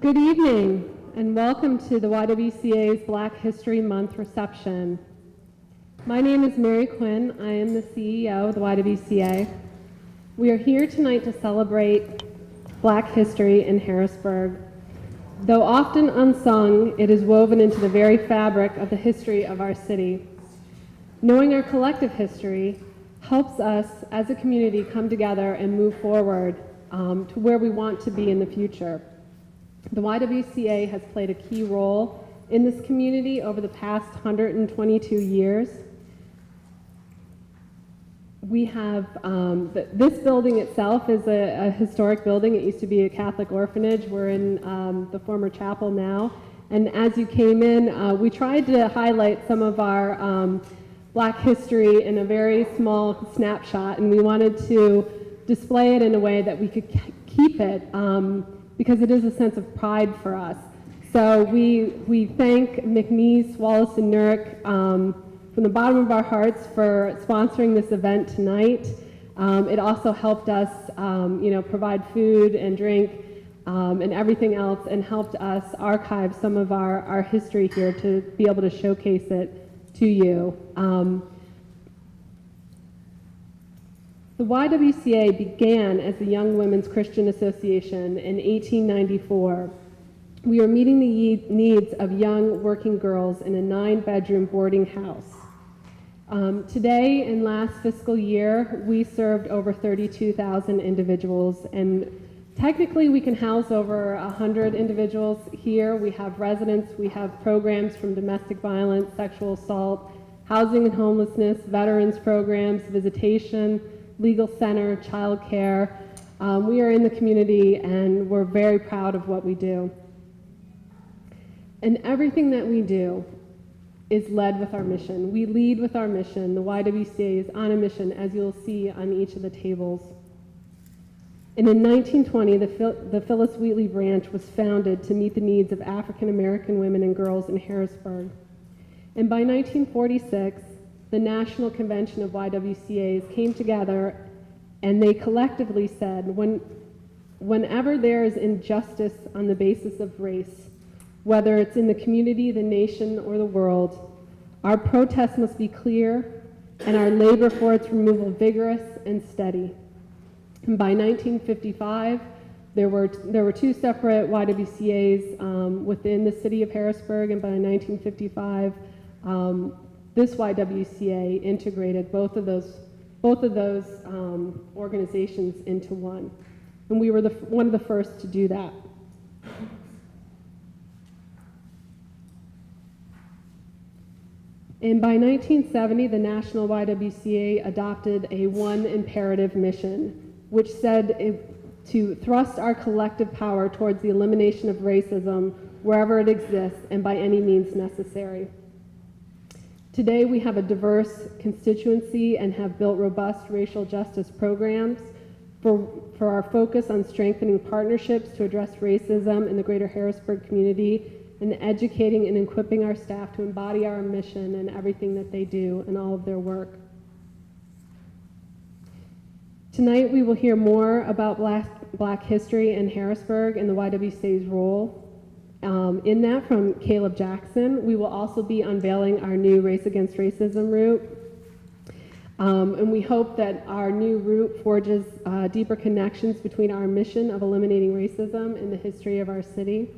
Good evening, and welcome to the YWCA's Black History Month reception. My name is Mary Quinn. I am the CEO of the YWCA. We are here tonight to celebrate Black history in Harrisburg. Though often unsung, it is woven into the very fabric of the history of our city. Knowing our collective history helps us as a community come together and move forward to where we want to be in the future. The YWCA has played a key role in this community over the past 122 years. We have, this building itself is a historic building. It used to be a Catholic orphanage. We're in the former chapel now. And as you came in, we tried to highlight some of our Black history in a very small snapshot, and we wanted to display it in a way that we could keep it because it is a sense of pride for us. So we thank McNeese, Wallace, and Nurek from the bottom of our hearts for sponsoring this event tonight. It also helped us, provide food and drink and everything else, and helped us archive some of our history here to be able to showcase it to you. The YWCA began as the Young Women's Christian Association in 1894. We are meeting the needs of young working girls in a 9-bedroom boarding house. Today, in last fiscal year, we served over 32,000 individuals, and technically we can house over 100 individuals here. We have residents, we have programs from domestic violence, sexual assault, housing and homelessness, veterans programs, visitation, legal center, child care. We are in the community and we're very proud of what we do. And everything that we do is led with our mission. We lead with our mission. The YWCA is on a mission, as you'll see on each of the tables. And in 1920, the Phyllis Wheatley branch was founded to meet the needs of African American women and girls in Harrisburg. And by 1946, the National Convention of YWCAs came together and they collectively said, whenever there is injustice on the basis of race, whether it's in the community, the nation, or the world, our protest must be clear and our labor for its removal vigorous and steady. And by 1955, there were two separate YWCAs within the city of Harrisburg, and by 1955, this YWCA integrated both of those organizations into one, and we were one of the first to do that. And by 1970, the National YWCA adopted a one imperative mission, which said to thrust our collective power towards the elimination of racism wherever it exists and by any means necessary. Today, we have a diverse constituency and have built robust racial justice programs for our focus on strengthening partnerships to address racism in the greater Harrisburg community and educating and equipping our staff to embody our mission in everything that they do and all of their work. Tonight, we will hear more about Black history in Harrisburg and the YWCA's role in that from Caleb Jackson. We will also be unveiling our new Race Against Racism route. And we hope that our new route forges deeper connections between our mission of eliminating racism and the history of our city.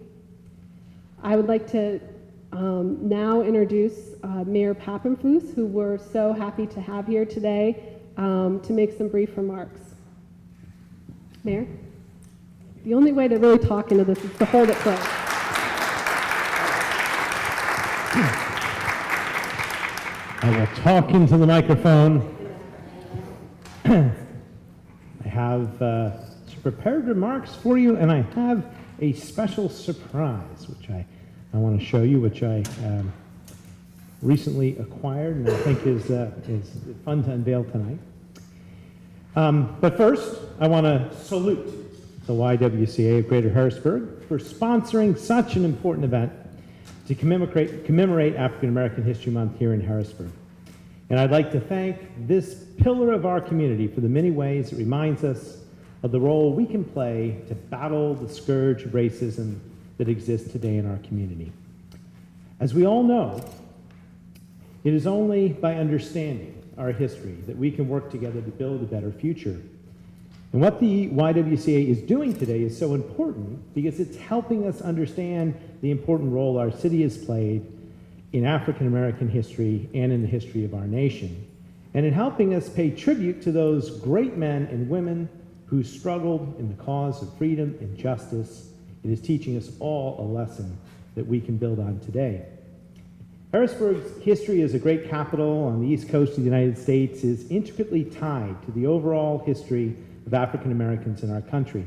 I would like to now introduce Mayor Pappenfuss, who we're so happy to have here today to make some brief remarks. Mayor? The only way to really talk into this is to hold it close. I will talk into the microphone. I have some prepared remarks for you, and I have a special surprise, which I want to show you, which I recently acquired, and I think is fun to unveil tonight. But first, I want to salute the YWCA of Greater Harrisburg for sponsoring such an important event to commemorate African American History Month here in Harrisburg. And I'd like to thank this pillar of our community for the many ways it reminds us of the role we can play to battle the scourge of racism that exist today in our community. As we all know, it is only by understanding our history that we can work together to build a better future. And what the YWCA is doing today is so important because it's helping us understand the important role our city has played in African American history and in the history of our nation, and in helping us pay tribute to those great men and women who struggled in the cause of freedom and justice. It is teaching us all a lesson that we can build on today. Harrisburg's history as a great capital on the east coast of the United States is intricately tied to the overall history of African Americans in our country.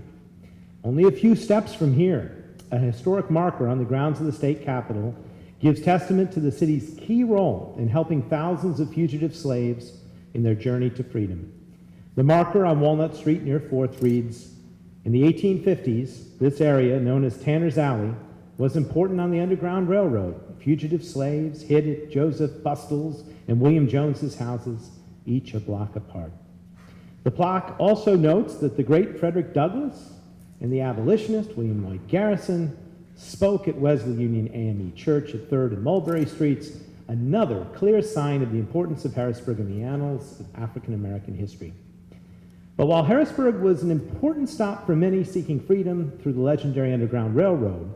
Only a few steps from here, a historic marker on the grounds of the state capitol gives testament to the city's key role in helping thousands of fugitive slaves in their journey to freedom. The marker on Walnut Street near 4th reads, "In the 1850s, this area, known as Tanner's Alley, was important on the Underground Railroad. Fugitive slaves hid at Joseph Bustle's and William Jones's houses, each a block apart." The plaque also notes that the great Frederick Douglass and the abolitionist William Lloyd Garrison spoke at Wesley Union AME Church at 3rd and Mulberry Streets, another clear sign of the importance of Harrisburg in the annals of African American history. But while Harrisburg was an important stop for many seeking freedom through the legendary Underground Railroad,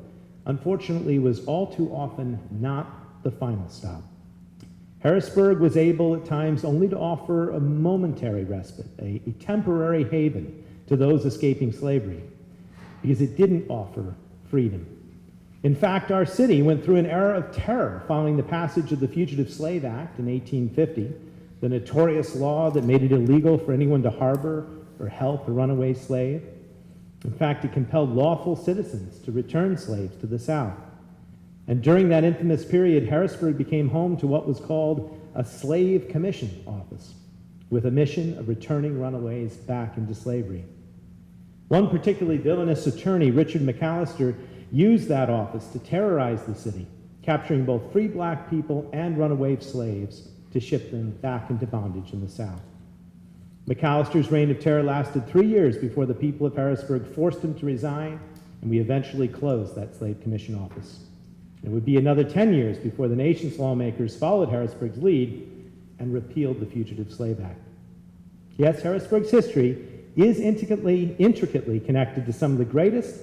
unfortunately was all too often not the final stop. Harrisburg was able at times only to offer a momentary respite, a temporary haven to those escaping slavery, because it didn't offer freedom. In fact, our city went through an era of terror following the passage of the Fugitive Slave Act in 1850, the notorious law that made it illegal for anyone to harbor or help a runaway slave. In fact, it compelled lawful citizens to return slaves to the South. And during that infamous period, Harrisburg became home to what was called a slave commission office, with a mission of returning runaways back into slavery. One particularly villainous attorney, Richard McAllister, used that office to terrorize the city, capturing both free black people and runaway slaves to ship them back into bondage in the South. McAllister's reign of terror lasted 3 years before the people of Harrisburg forced him to resign, and we eventually closed that slave commission office. It would be another 10 years before the nation's lawmakers followed Harrisburg's lead and repealed the Fugitive Slave Act. Yes, Harrisburg's history is intricately connected to some of the greatest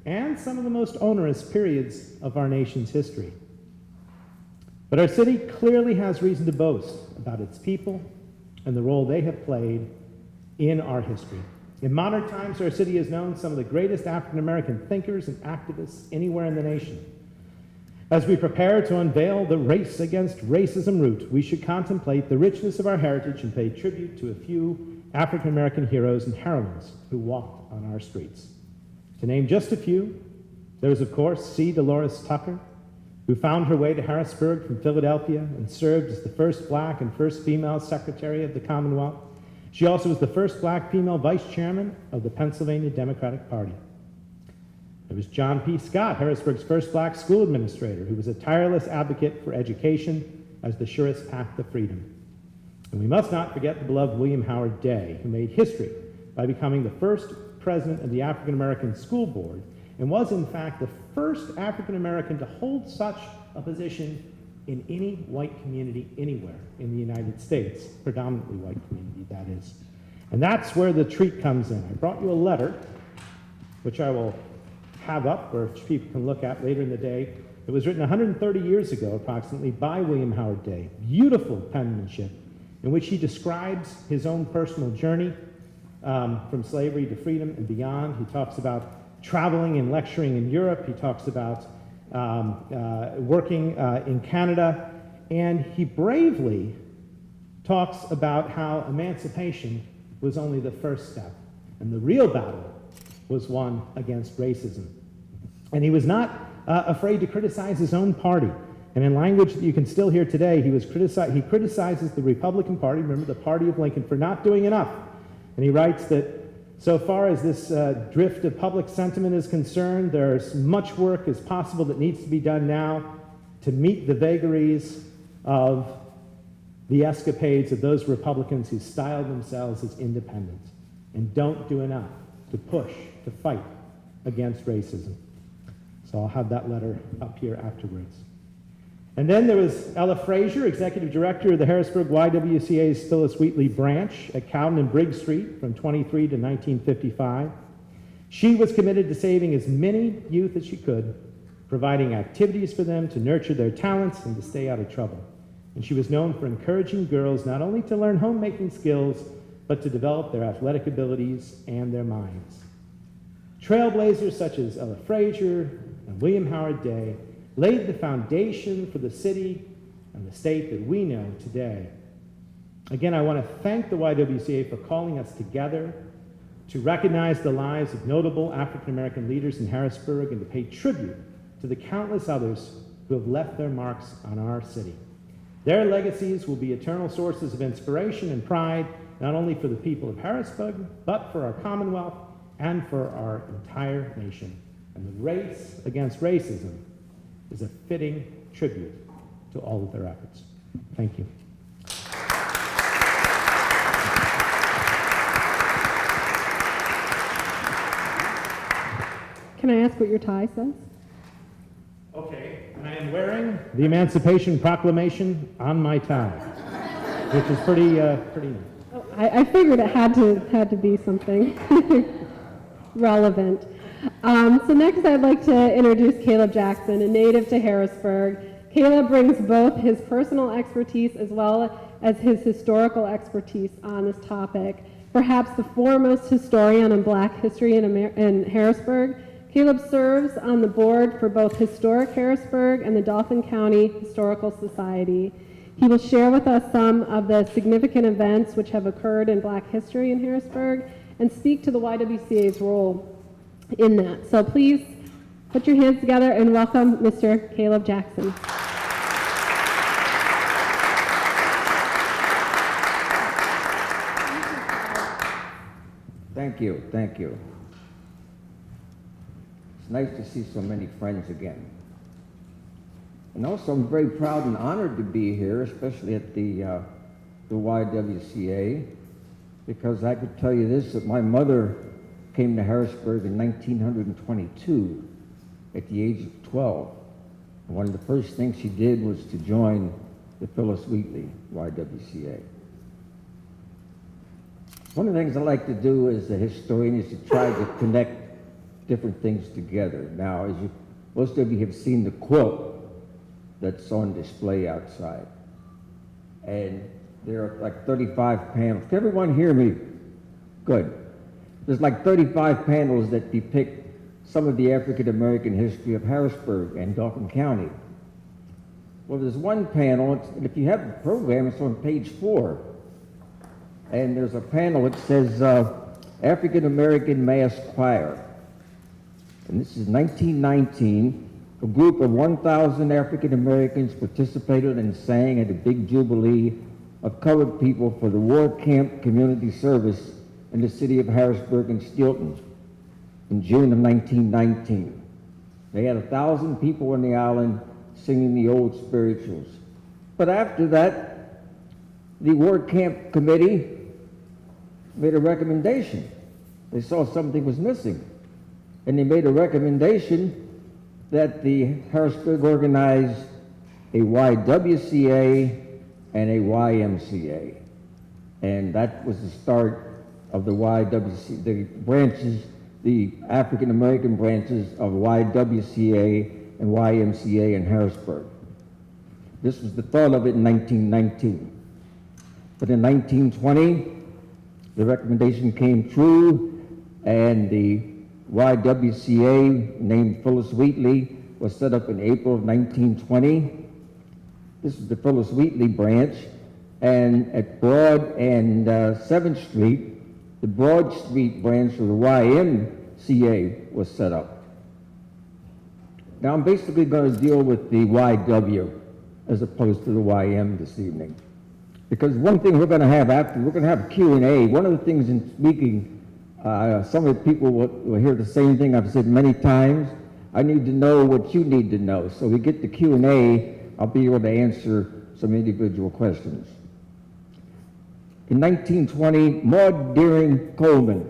and some of the most onerous periods of our nation's history. But our city clearly has reason to boast about its people and the role they have played in our history. In modern times, our city has known some of the greatest African American thinkers and activists anywhere in the nation. As we prepare to unveil the race against racism route, we should contemplate the richness of our heritage and pay tribute to a few African American heroes and heroines who walked on our streets. To name just a few, there was, of course, C. Dolores Tucker, who found her way to Harrisburg from Philadelphia and served as the first black and first female Secretary of the Commonwealth. She also was the first black female vice chairman of the Pennsylvania Democratic Party. There was John P. Scott, Harrisburg's first black school administrator, who was a tireless advocate for education as the surest path to freedom. And we must not forget the beloved William Howard Day, who made history by becoming the first president of the African American School Board, and was in fact the first African American to hold such a position in any white community anywhere in the United States, predominantly white community, that is. And that's where the treat comes in. I brought you a letter, which I will have up, or people can look at later in the day. It was written 130 years ago, approximately, by William Howard Day. Beautiful penmanship, in which he describes his own personal journey from slavery to freedom and beyond. He talks about traveling and lecturing in Europe. He talks about working in Canada. And he bravely talks about how emancipation was only the first step. And the real battle was one against racism. And he was not afraid to criticize his own party. And in language that you can still hear today, he criticizes the Republican Party, remember the party of Lincoln, for not doing enough. And he writes that so far as this drift of public sentiment is concerned, there's much work as possible that needs to be done now to meet the vagaries of the escapades of those Republicans who style themselves as independent and don't do enough to push, to fight against racism. So I'll have that letter up here afterwards. And then there was Ella Frazier, Executive Director of the Harrisburg YWCA's Phyllis Wheatley branch at Cowden and Briggs Street from 23 to 1955. She was committed to saving as many youth as she could, providing activities for them to nurture their talents and to stay out of trouble. And she was known for encouraging girls not only to learn homemaking skills, but to develop their athletic abilities and their minds. Trailblazers such as Ella Frazier and William Howard Day laid the foundation for the city and the state that we know today. Again, I want to thank the YWCA for calling us together to recognize the lives of notable African American leaders in Harrisburg and to pay tribute to the countless others who have left their marks on our city. Their legacies will be eternal sources of inspiration and pride, not only for the people of Harrisburg, but for our Commonwealth and for our entire nation. And the race against racism is a fitting tribute to all of their efforts. Thank you. Can I ask what your tie says? Okay, and I am wearing the Emancipation Proclamation on my tie, which is pretty neat. Oh, I figured it had to be something relevant. So next I'd like to introduce Caleb Jackson, a native to Harrisburg. Caleb brings both his personal expertise as well as his historical expertise on this topic. Perhaps the foremost historian on Black history in Harrisburg, Caleb serves on the board for both Historic Harrisburg and the Dauphin County Historical Society. He will share with us some of the significant events which have occurred in Black history in Harrisburg and speak to the YWCA's role in that. So please put your hands together and welcome Mr. Caleb Jackson. Thank you, thank you. It's nice to see so many friends again. And also I'm very proud and honored to be here, especially at the YWCA, because I could tell you this, that my mother came to Harrisburg in 1922 at the age of 12. And one of the first things she did was to join the Phyllis Wheatley YWCA. One of the things I like to do as a historian is to try to connect different things together. Now, most of you have seen the quilt that's on display outside. And there are like 35 panels. Can everyone hear me? Good. There's like 35 panels that depict some of the African American history of Harrisburg and Dauphin County. Well, there's one panel, and if you have the program, it's on page 4. And there's a panel that says African American Mass Choir. And this is 1919. A group of 1,000 African Americans participated and sang at a big jubilee of colored people for the War Camp Community Service in the city of Harrisburg and Steelton in June of 1919. They had 1,000 people on the island singing the old spirituals. But after that, the War Camp Committee made a recommendation. They saw something was missing. And they made a recommendation that the Harrisburg organize a YWCA and a YMCA. And that was the start of the YWCA, the branches, the African American branches of YWCA and YMCA in Harrisburg. This was the thought of it in 1919. But in 1920, the recommendation came true, and the YWCA, named Phyllis Wheatley, was set up in April of 1920. This is the Phyllis Wheatley branch, and at Broad and 7th Street, the Broad Street branch of the YMCA was set up. Now I'm basically going to deal with the YW as opposed to the YM this evening. Because one thing we're going to have after, we're going to have Q&A. One of the things in speaking, some of the people will hear the same thing I've said many times. I need to know what you need to know. So we get to Q&A, I'll be able to answer some individual questions. In 1920, Maud Deering Coleman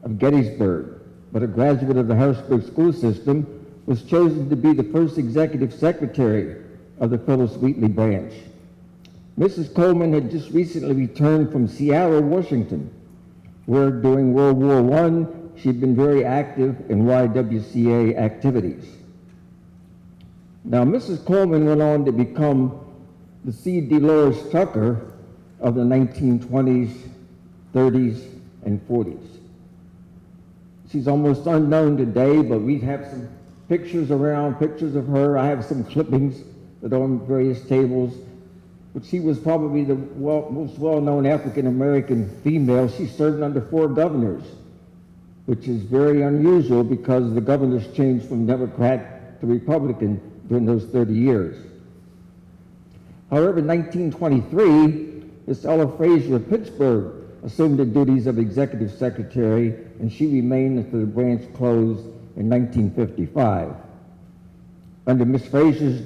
of Gettysburg, but a graduate of the Harrisburg school system, was chosen to be the first executive secretary of the Phyllis Wheatley branch. Mrs. Coleman had just recently returned from Seattle, Washington, where during World War I, she'd been very active in YWCA activities. Now, Mrs. Coleman went on to become the C. Dolores Tucker of the 1920s, 30s, and 40s. She's almost unknown today, but we have some pictures around, pictures of her. I have some clippings that are on various tables. But she was probably the most well-known African-American female. She served under 4 governors, which is very unusual because the governors changed from Democrat to Republican during those 30 years. However, in 1923, Miss Ella Frazier of Pittsburgh assumed the duties of executive secretary, and she remained until the branch closed in 1955. Under Miss Frazier's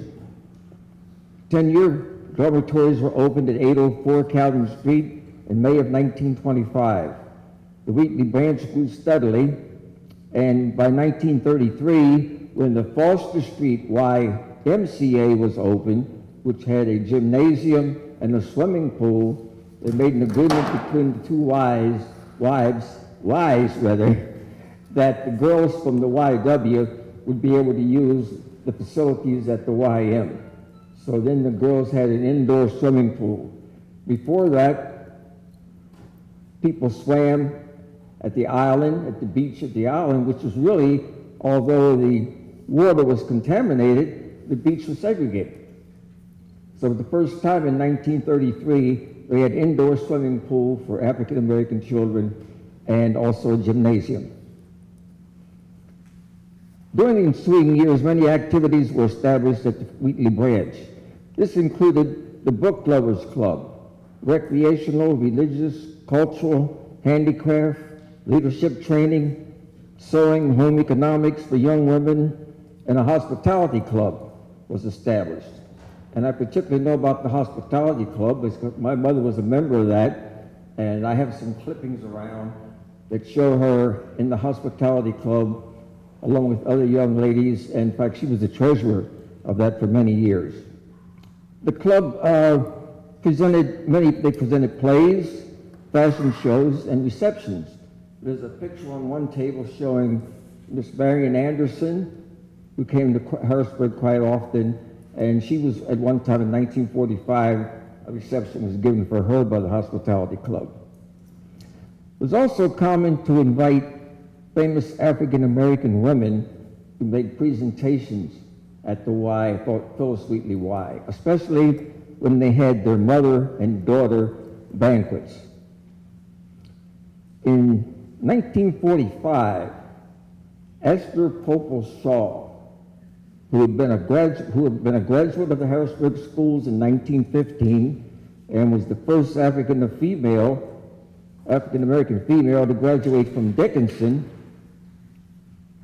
tenure, dormitories were opened at 804 Calvin Street in May of 1925. The Wheatley branch grew steadily, and by 1933, when the Foster Street YMCA was opened, which had a gymnasium and a swimming pool, they made an agreement between the two wives, that the girls from the YW would be able to use the facilities at the YM. So then the girls had an indoor swimming pool. Before that, people swam at the island, at the beach at the island, which was really, although the water was contaminated, the beach was segregated. So the first time in 1933, they had indoor swimming pool for African American children and also a gymnasium. During the ensuing years, many activities were established at the Wheatley branch. This included the Book Lovers Club, recreational, religious, cultural, handicraft, leadership training, sewing, home economics for young women, and a hospitality club was established. And I particularly know about the hospitality club because my mother was a member of that, and I have some clippings around that show her in the hospitality club along with other young ladies. And in fact, she was the treasurer of that for many years. The club presented plays, fashion shows, and receptions. There's a picture on one table showing Miss Marian Anderson, who came to Harrisburg quite often, and she was, at one time in 1945, a reception was given for her by the Hospitality Club. It was also common to invite famous African-American women who made presentations at the Phyllis Wheatley Y, especially when they had their mother and daughter banquets. In 1945, Esther Popel Shaw, who had been a graduate of the Harrisburg schools in 1915 and was the first African-American female to graduate from Dickinson,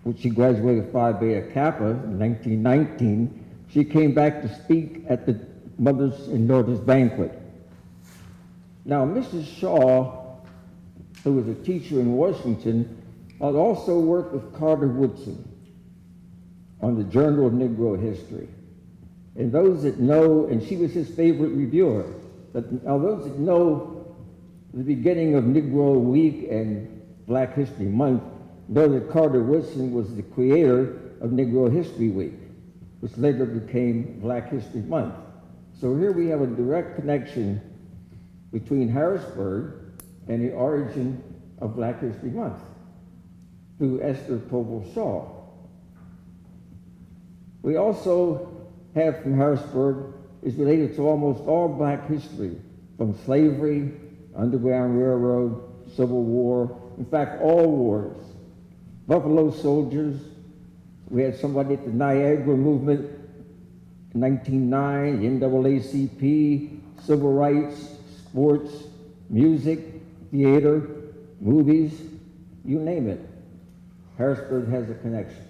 which she graduated Phi Beta Kappa in 1919, she came back to speak at the Mothers and Daughters Banquet. Now, Mrs. Shaw, who was a teacher in Washington, had also worked with Carter Woodson on the Journal of Negro History. And those that know, and she was his favorite reviewer, but now those that know the beginning of Negro Week and Black History Month know that Carter Woodson was the creator of Negro History Week, which later became Black History Month. So here we have a direct connection between Harrisburg and the origin of Black History Month through Esther Popel Shaw. We also have from Harrisburg is related to almost all Black history, from slavery, Underground Railroad, Civil War, in fact, all wars. Buffalo Soldiers, we had somebody at the Niagara Movement in 1909, the NAACP, civil rights, sports, music, theater, movies, you name it. Harrisburg has a connection.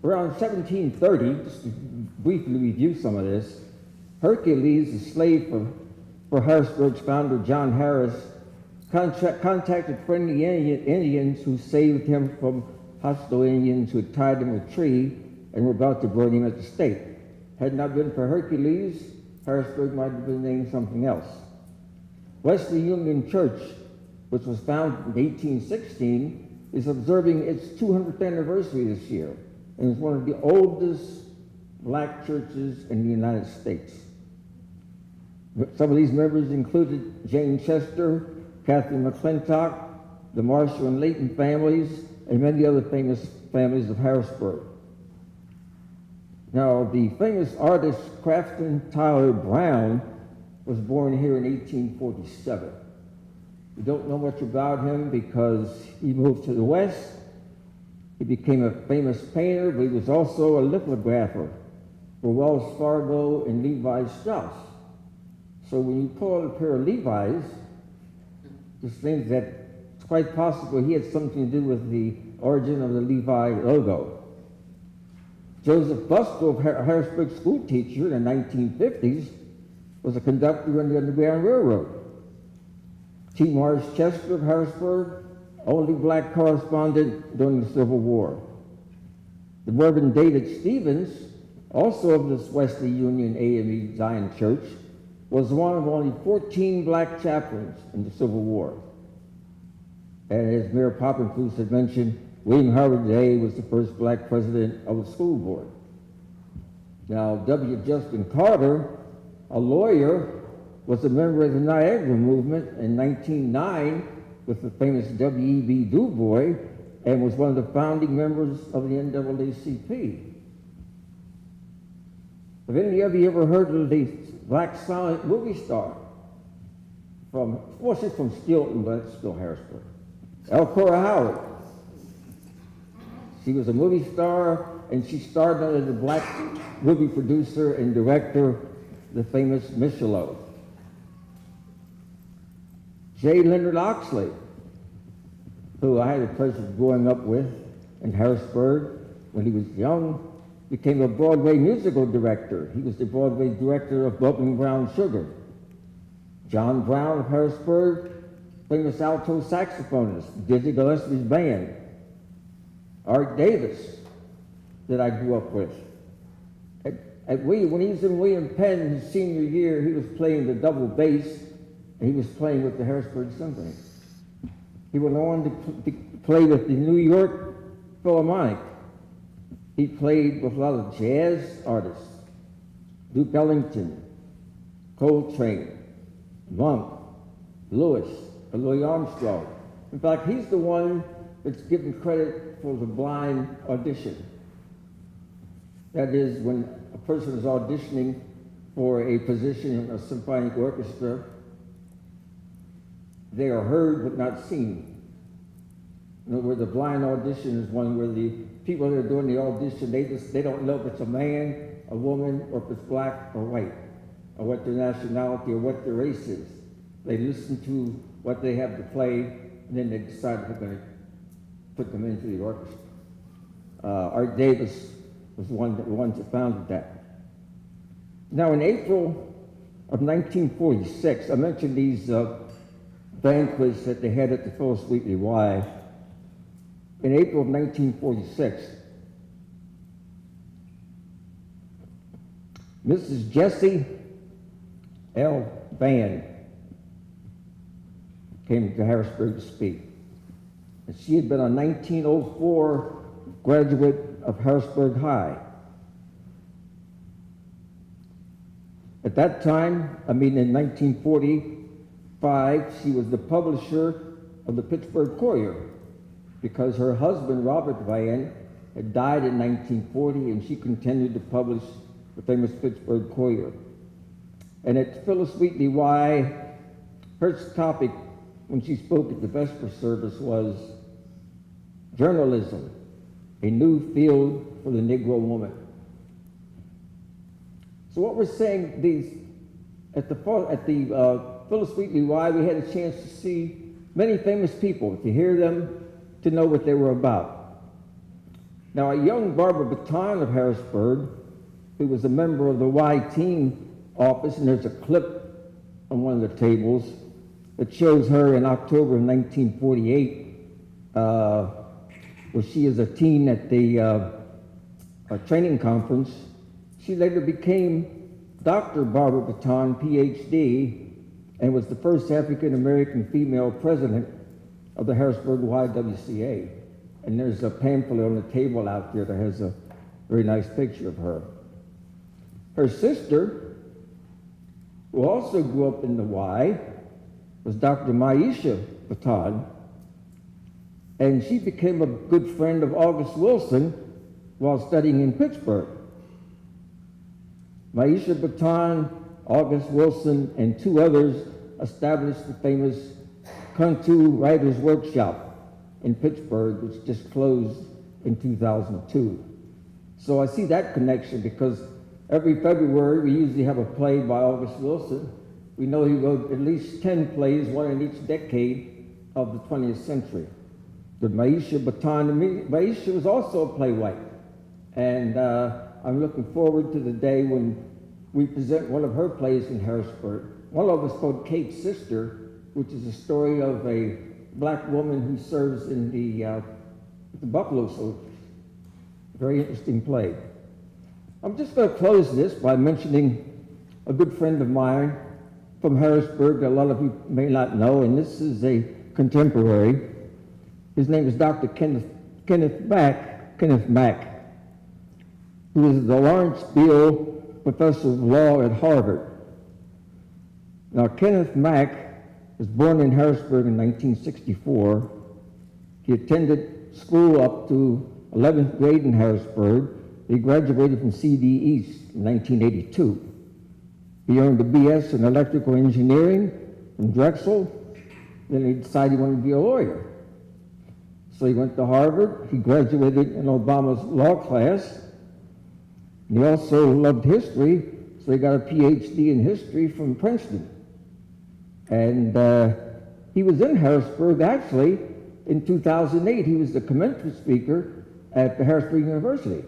Around 1730, just to briefly review some of this, Hercules, a slave for Harrisburg's founder, John Harris, contacted friendly Indians who saved him from hostile Indians who had tied him to a tree and were about to burn him at the stake. Had it not been for Hercules, Harrisburg might have been named something else. Wesley Union Church, which was founded in 1816, is observing its 200th anniversary this year, and is one of the oldest black churches in the United States. Some of these members included Jane Chester, Catherine McClintock, the Marshall and Layton families, and many other famous families of Harrisburg. Now, the famous artist Crafton Tyler Brown was born here in 1847. We don't know much about him because he moved to the West. He became a famous painter, but he was also a lithographer for Wells Fargo and Levi Strauss. So when you pull out a pair of Levi's, this means that it's quite possible he had something to do with the origin of the Levi logo. Joseph Busto, a Harrisburg school teacher in the 1950s, was a conductor on the Underground Railroad. T. Morris Chester of Harrisburg, only black correspondent during the Civil War. The Reverend David Stevens, also of this Wesley Union AME Zion Church, was one of only 14 black chaplains in the Civil War. And as Mayor Poppenfuss had mentioned, William Howard Day was the first black president of the school board. Now, W. Justin Carter, a lawyer, was a member of the Niagara movement in 1909 with the famous W.E.B. Du Bois, and was one of the founding members of the NAACP. Have any of you ever heard of the black silent movie star? She's from Stilton, but it's still Harrisburg. Elcora Howard. She was a movie star, and she starred under the black movie producer and director, the famous Michelot. J. Leonard Oxley, who I had the pleasure of growing up with in Harrisburg when he was young, became a Broadway musical director. He was the Broadway director of Bubbling Brown Sugar. John Brown of Harrisburg, famous alto saxophonist, Dizzy Gillespie's band. Art Davis, that I grew up with. When he was in William Penn, his senior year, he was playing the double bass, and he was playing with the Harrisburg Symphony. He went on to play with the New York Philharmonic. He played with a lot of jazz artists, Duke Ellington, Coltrane, Monk, Louis Armstrong. In fact, he's the one that's given credit for the blind audition. That is, when a person is auditioning for a position in a symphonic orchestra, they are heard but not seen. In other words, the blind audition is one where the people that are doing the audition, they don't know if it's a man, a woman, or if it's black or white, or what their nationality or what their race is. They listen to what they have to play, and then they decide if they're going to put them into the orchestra. Art Davis was one of the ones that founded that. Now, in April of 1946, I mentioned these banquets that they had at the Phyllis Wheatley Y. In April of 1946, Mrs. Jessie L. Van came to Harrisburg to speak. And she had been a 1904 graduate of Harrisburg High. At that time, in 1945, she was the publisher of the Pittsburgh Courier because her husband, Robert Van, had died in 1940, and she continued to publish the famous Pittsburgh Courier. And at Phyllis Wheatley Y, her topic when she spoke at the Vesper service was journalism, a new field for the Negro woman. So what we're saying, at the Phyllis Wheatley Y, we had a chance to see many famous people, to hear them, to know what they were about. Now, a young Barbara Baton of Harrisburg, who was a member of the Y team office, and there's a clip on one of the tables that shows her in October of 1948 was she is a teen at the training conference. She later became Dr. Barbara Baton, PhD, and was the first African-American female president of the Harrisburg YWCA. And there's a pamphlet on the table out there that has a very nice picture of her. Her sister, who also grew up in the Y, was Dr. Maisha Baton, and she became a good friend of August Wilson while studying in Pittsburgh. Maisha Baton, August Wilson, and two others established the famous Kuntu Writers Workshop in Pittsburgh, which just closed in 2002. So I see that connection because every February we usually have a play by August Wilson. We know he wrote at least 10 plays, one in each decade of the 20th century. But Maisha Baton, Maisha was also a playwright. And I'm looking forward to the day when we present one of her plays in Harrisburg. One of us called Kate's Sister, which is a story of a black woman who serves in the Buffalo Soldiers. Very interesting play. I'm just going to close this by mentioning a good friend of mine from Harrisburg that a lot of you may not know, and this is a contemporary. His name is Dr. Kenneth Mack, who is the Lawrence Beale Professor of Law at Harvard. Now, Kenneth Mack was born in Harrisburg in 1964. He attended school up to 11th grade in Harrisburg. He graduated from CD East in 1982. He earned a BS in electrical engineering from Drexel. Then he decided he wanted to be a lawyer. So he went to Harvard. He graduated in Obama's law class. And he also loved history, so he got a PhD in history from Princeton. And he was in Harrisburg, actually, in 2008. He was the commencement speaker at the Harrisburg University.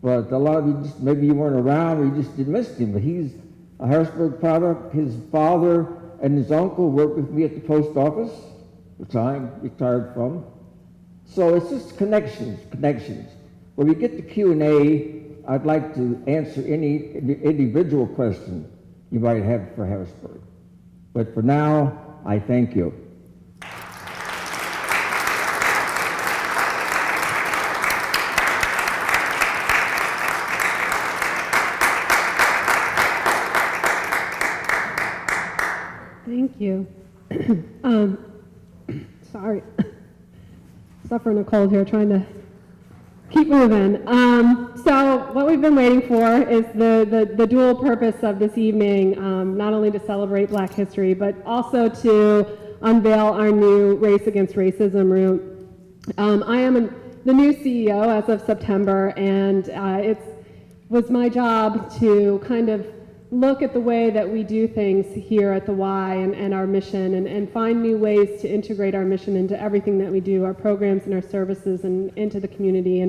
But a lot of you just, maybe you weren't around or you just missed him, but he's a Harrisburg product. His father and his uncle worked with me at the post office, which I'm retired from. So it's just connections. When we get to Q&A, I'd like to answer any individual question you might have for Harrisburg. But for now, I thank you. Thank you. Sorry. Suffering a cold here, trying to keep moving. So what we've been waiting for is the dual purpose of this evening, not only to celebrate Black history, but also to unveil our new Race Against Racism route. I am the new CEO as of September, and it was my job to kind of look at the way that we do things here at the Y and our mission, and find new ways to integrate our mission into everything that we do, our programs and our services, and into the community.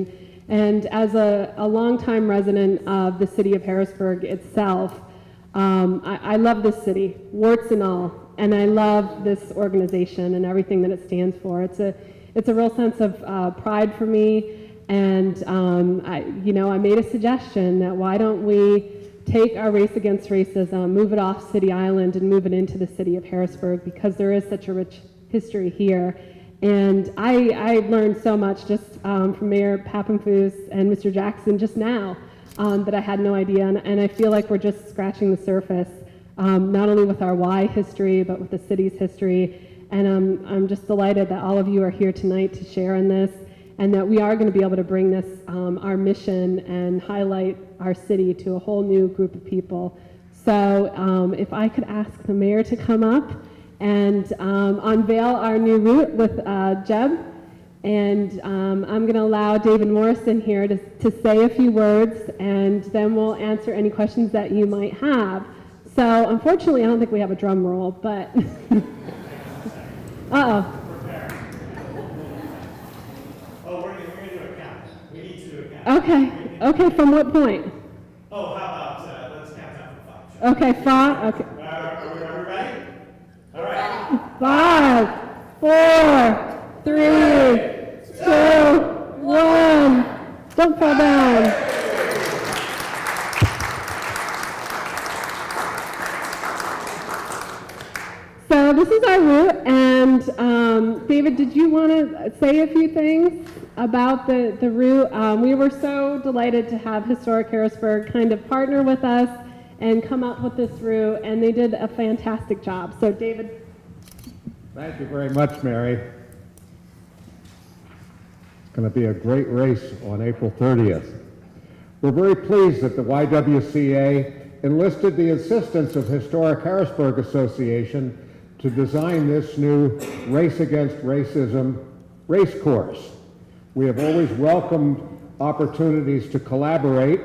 And as a longtime resident of the city of Harrisburg itself, I love this city, warts and all, and I love this organization and everything that it stands for. It's a real sense of pride for me, and I made a suggestion that why don't we take our Race Against Racism, move it off City Island, and move it into the city of Harrisburg, because there is such a rich history here. And I learned so much just from Mayor Papenfuse and Mr. Jackson just now that I had no idea, and I feel like we're just scratching the surface, not only with our Y history, but with the city's history. And I'm just delighted that all of you are here tonight to share in this, and that we are going to be able to bring this, our mission, and highlight our city to a whole new group of people. So if I could ask the mayor to come up and unveil our new route with Jeb. And I'm going to allow David Morrison here to say a few words, and then we'll answer any questions that you might have. So unfortunately, I don't think we have a drum roll, but uh-oh. Oh, we're going to do a count. We need to do a count. Okay, from what point? Oh, how about, let's count down from 5. Okay, 5, okay. Are we ready? All right. 5, 4, 3, 2, Don't fall down. So this is our route, and David, did you want to say a few things about the route? We were so delighted to have Historic Harrisburg kind of partner with us and come up with this route, and they did a fantastic job. So David. Thank you very much, Mary. It's going to be a great race on April 30th. We're very pleased that the YWCA enlisted the assistance of Historic Harrisburg Association to design this new Race Against Racism race course. We have always welcomed opportunities to collaborate,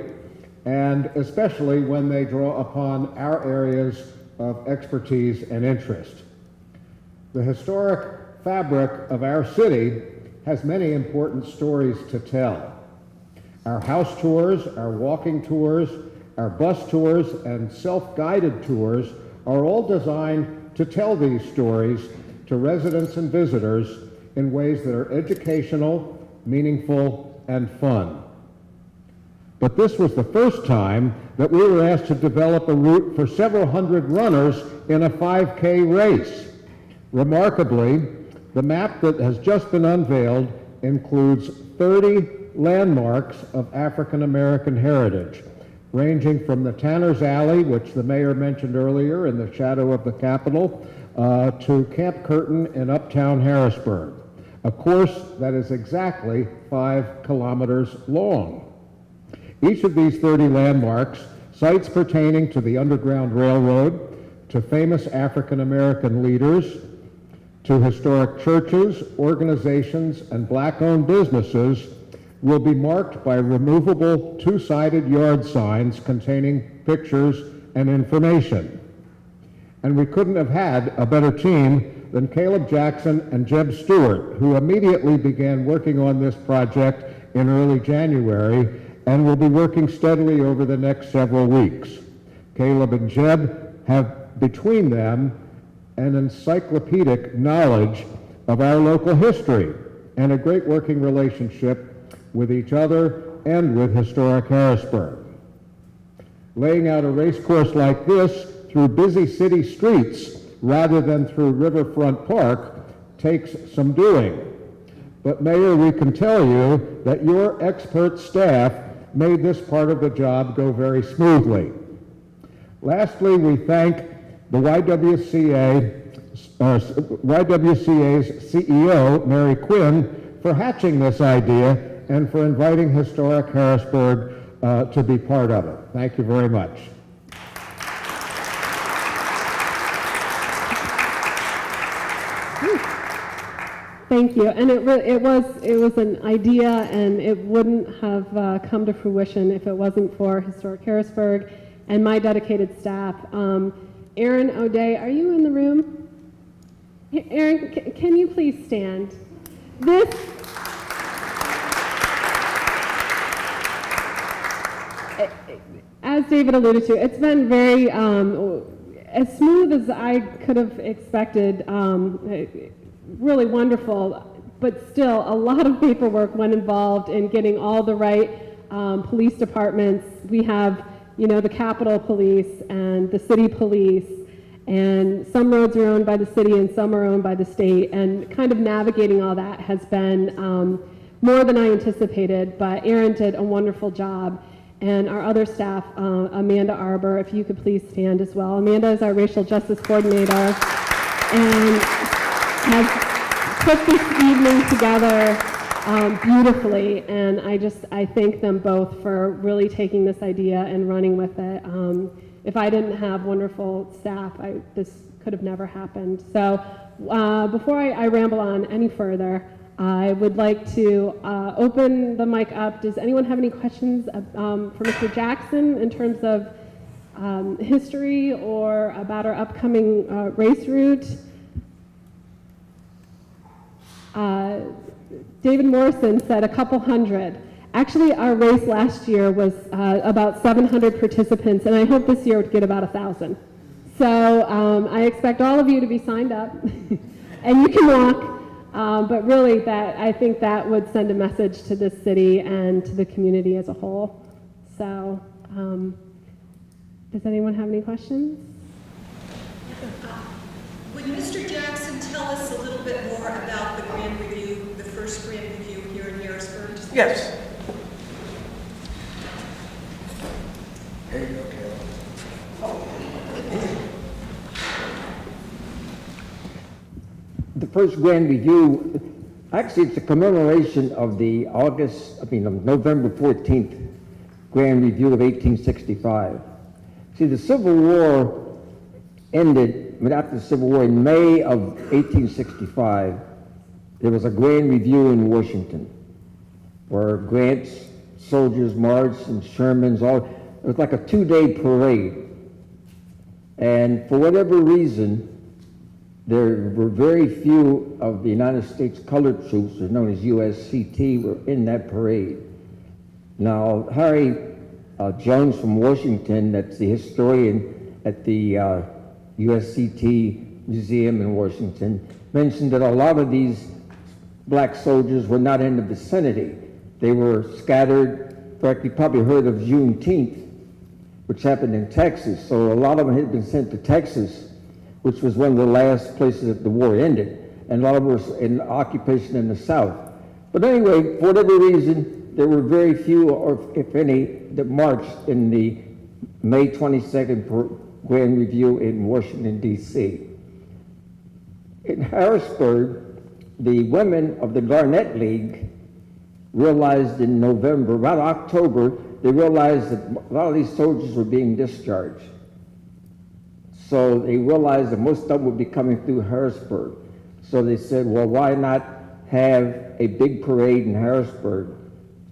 and especially when they draw upon our areas of expertise and interest. The historic fabric of our city has many important stories to tell. Our house tours, our walking tours, our bus tours, and self-guided tours are all designed to tell these stories to residents and visitors in ways that are educational, meaningful, and fun. But this was the first time that we were asked to develop a route for several hundred runners in a 5K race. Remarkably, the map that has just been unveiled includes 30 landmarks of African American heritage, ranging from the Tanner's Alley, which the mayor mentioned earlier in the shadow of the Capitol, to Camp Curtin in uptown Harrisburg, a course that is exactly 5 kilometers long. Each of these 30 landmarks, sites pertaining to the Underground Railroad, to famous African American leaders, to historic churches, organizations, and black-owned businesses, will be marked by removable two-sided yard signs containing pictures and information. And we couldn't have had a better team than Caleb Jackson and Jeb Stewart, who immediately began working on this project in early January and will be working steadily over the next several weeks. Caleb and Jeb have between them an encyclopedic knowledge of our local history and a great working relationship with each other and with Historic Harrisburg. Laying out a race course like this through busy city streets rather than through Riverfront Park takes some doing. But Mayor, we can tell you that your expert staff made this part of the job go very smoothly. Lastly, we thank the YWCA's CEO, Mary Quinn, for hatching this idea and for inviting Historic Harrisburg to be part of it. Thank you very much. Thank you. And it was an idea, and it wouldn't have come to fruition if it wasn't for Historic Harrisburg and my dedicated staff. Aaron O'Day, are you in the room? Aaron, can you please stand? This as David alluded to, it's been very as smooth as I could have expected. Really wonderful, but still a lot of paperwork went involved in getting all the right police departments. We have, the Capitol Police and the City Police, and some roads are owned by the city and some are owned by the state, and kind of navigating all that has been more than I anticipated, but Aaron did a wonderful job. And our other staff, Amanda Arbor, if you could please stand as well. Amanda is our racial justice coordinator and has put this evening together beautifully. And I thank them both for really taking this idea and running with it. If I didn't have wonderful staff, this could have never happened. So before I ramble on any further, I would like to open the mic up. Does anyone have any questions for Mr. Jackson in terms of history or about our upcoming race route? David Morrison said a couple hundred. Actually, our race last year was about 700 participants, and I hope this year would get about 1,000. So I expect all of you to be signed up, and you can walk. But really, I think that would send a message to this city and to the community as a whole. So, does anyone have any questions? Would Mr. Jackson tell us a little bit more about the Grand Review, the first Grand Review here in Harrisburg? Yes. There you go, Carol. The first Grand Review, actually it's a commemoration of the November 14th Grand Review of 1865. See, the Civil War ended, after the Civil War, in May of 1865, there was a Grand Review in Washington where Grant's soldiers marched and Sherman's it was like a 2-day parade. And for whatever reason, there were very few of the United States colored troops, known as USCT, were in that parade. Now, Harry Jones from Washington, that's the historian at the USCT Museum in Washington, mentioned that a lot of these black soldiers were not in the vicinity. They were scattered. In fact, you probably heard of Juneteenth, which happened in Texas. So a lot of them had been sent to Texas, which was one of the last places that the war ended. And a lot of them were in occupation in the South. But anyway, for whatever reason, there were very few, or if any, that marched in the May 22nd Grand Review in Washington, D.C. In Harrisburg, the women of the Garnett League realized in November, about October, they realized that a lot of these soldiers were being discharged. So they realized that most of them would be coming through Harrisburg. So they said, well, why not have a big parade in Harrisburg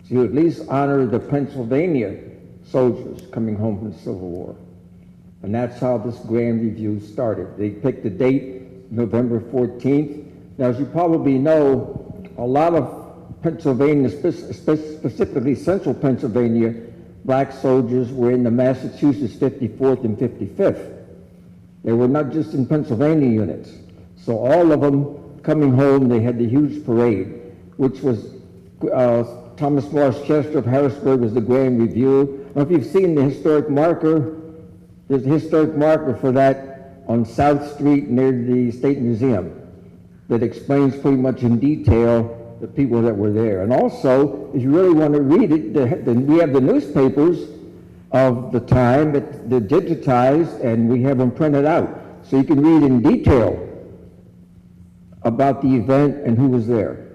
to at least honor the Pennsylvania soldiers coming home from the Civil War? And that's how this Grand Review started. They picked the date, November 14th. Now, as you probably know, a lot of Pennsylvania, specifically central Pennsylvania, black soldiers were in the Massachusetts 54th and 55th. They were not just in Pennsylvania units. So all of them coming home, they had the huge parade, which was Thomas Morris Chester of Harrisburg was the Grand Review. I don't know if you've seen the historic marker. There's a historic marker for that on South Street near the State Museum that explains pretty much in detail the people that were there. And also, if you really want to read it, we have the newspapers of the time that they're digitized and we have them printed out. So you can read in detail about the event and who was there.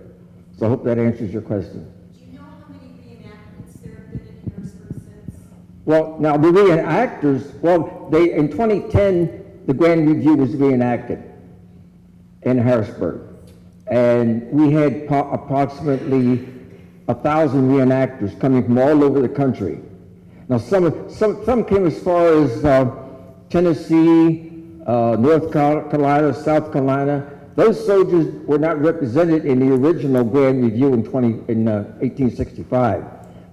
So I hope that answers your question. Do you know how many reenactments there have been in Harrisburg since? Well, now the reenactors, in 2010, the Grand Review was reenacted in Harrisburg. And we had approximately 1,000 reenactors coming from all over the country. Now, some came as far as Tennessee, North Carolina, South Carolina. Those soldiers were not represented in the original Grand Review in 1865.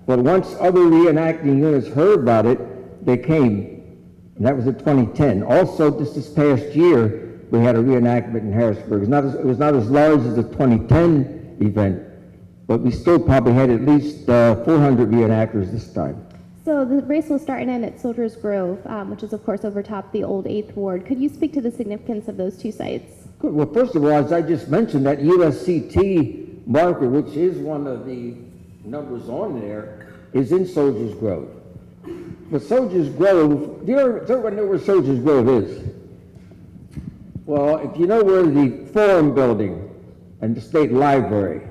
But once other reenacting units heard about it, they came. And that was in 2010. Also, just this past year, we had a reenactment in Harrisburg. It was not as large as the 2010 event, but we still probably had at least 400 reenactors this time. So the race will start and end at Soldiers Grove, which is, of course, over top the old 8th Ward. Could you speak to the significance of those two sites? Good. Well, first of all, as I just mentioned, that USCT marker, which is one of the numbers on there, is in Soldiers Grove. But Soldiers Grove, does everyone know where Soldiers Grove is? Well, if you know where the Forum Building and the State Library,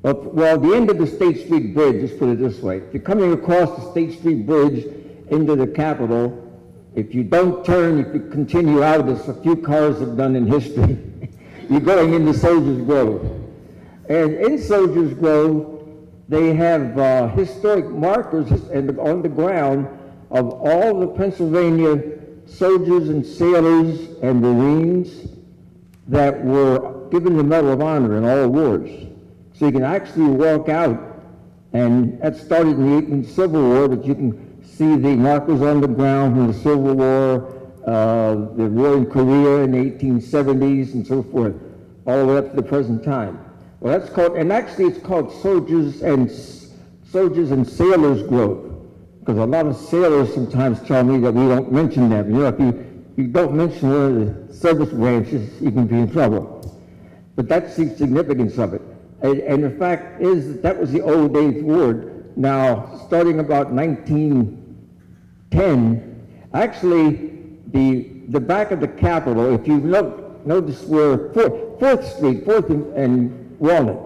well, the end of the State Street Bridge, let's put it this way. If you're coming across the State Street Bridge into the Capitol, if you don't turn, if you continue out, as a few cars have done in history, you're going into Soldiers Grove. And in Soldiers Grove, they have historic markers on the ground of all the Pennsylvania soldiers and sailors and Marines that were given the Medal of Honor in all wars. So you can actually walk out, and that started in the Civil War, but you can see the markers on the ground from the Civil War, the war in Korea in the 1870s and so forth. all the way up to the present time. Well, that's called, and actually it's called Soldiers and Sailors Grove, because a lot of sailors sometimes tell me that we don't mention them. You know, if you don't mention one of the service branches, you can be in trouble. But that's the significance of it. And the fact is that was the old 8th Ward. Now, starting about 1910, actually, the back of the Capitol, if you notice where 4th Street, 4th and Walnut,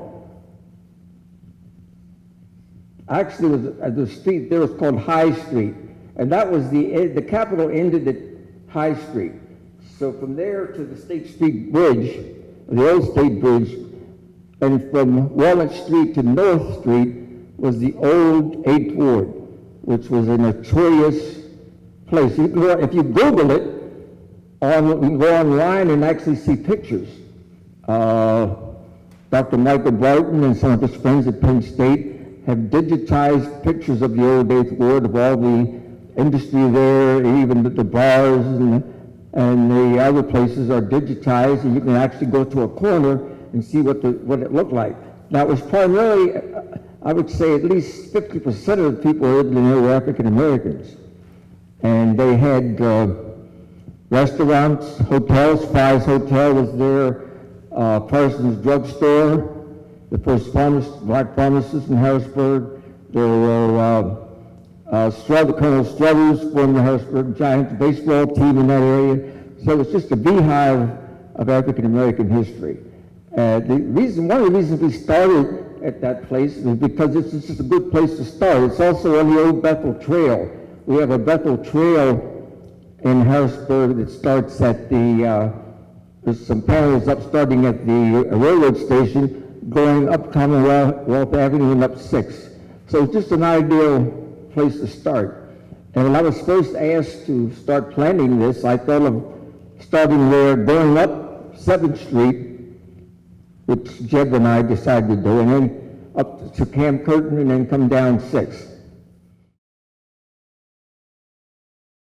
actually the street there was called High Street, and that was the Capitol ended at High Street. So from there to the State Street Bridge, the old State Bridge, and from Walnut Street to North Street was the old 8th Ward, which was a notorious place. You can go, if you Google it, you can go online and actually see pictures. Dr. Michael Barton and some of his friends at Penn State have digitized pictures of the old 8th Ward, of all the industry there, even the bars and the other places are digitized, and you can actually go to a corner and see what it looked like. Now, it was primarily, I would say at least 50% of the people who lived in there were African Americans. And they had restaurants, hotels. Fry's Hotel was there, Parsons Drugstore, the first black pharmacist in Harrisburg. There were Colonel Struthers formed the Harrisburg Giants baseball team in that area. So it was just a beehive of African American history. One of the reasons we started at that place was because it's just a good place to start. It's also on the old Bethel Trail. We have a Bethel Trail in Harrisburg that starts at there's some panels up starting at the railroad station, going up Commonwealth Avenue and up 6th. So it's just an ideal place to start. And when I was first asked to start planning this, I thought of starting there, going up 7th Street, which Jeb and I decided to do, and then up to Camp Curtin and then come down 6th.